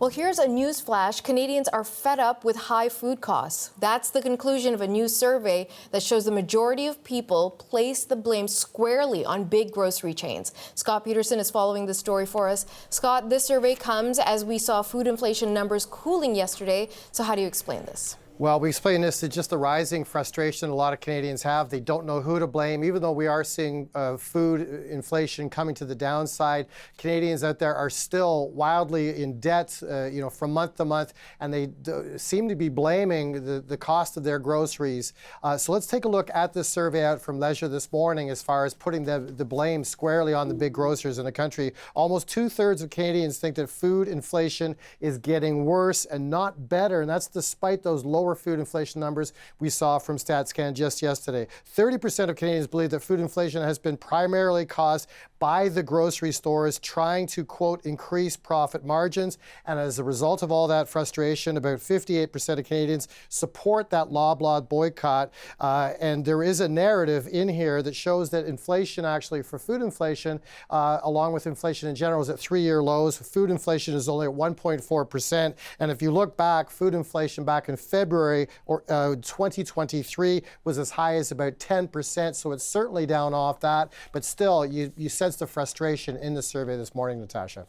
Well, here's a news flash. Canadians are fed up with high food costs. That's the conclusion of a new survey that shows the majority of people place the blame squarely on big grocery chains. Scott Peterson is following the story for us. Scott, this survey comes as we saw food inflation numbers cooling yesterday. So how do you explain this? Well, we explain this to just the rising frustration a lot of Canadians have. They don't know who to blame. Even though we are seeing food inflation coming to the downside, Canadians out there are still wildly in debt, from month to month, and they seem to be blaming the cost of their groceries. So let's take a look at this survey out from Leisure this morning as far as putting the blame squarely on the big grocers in the country. Almost 2/3 of Canadians think that food inflation is getting worse and not better, and that's despite those lower food inflation numbers we saw from StatsCan just yesterday. 30% of Canadians believe that food inflation has been primarily caused by the grocery stores trying to, quote, increase profit margins. And as a result of all that frustration, about 58% of Canadians support that Loblaw boycott. And there is a narrative in here that shows that inflation actually for food inflation, along with inflation in general, is at 3-year lows. Food inflation is only at 1.4%. And if you look back, food inflation back in February 2023 was as high as about 10%. So it's certainly down off that. But still, you sense the frustration in the survey this morning, Natasha.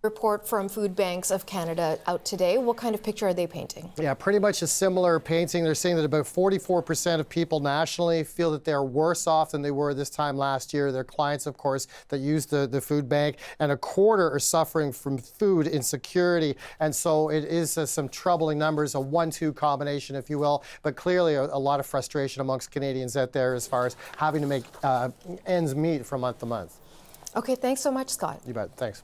Report from Food Banks of Canada out today. What kind of picture are they painting? Yeah, pretty much a similar painting. They're saying that about 44% of people nationally feel that they're worse off than they were this time last year. Their clients, of course, that use the food bank, and a quarter are suffering from food insecurity. And so it is some troubling numbers, a 1-2 combination, if you will, but clearly a lot of frustration amongst Canadians out there as far as having to make ends meet from month to month. Okay, thanks so much, Scott. You bet. Thanks.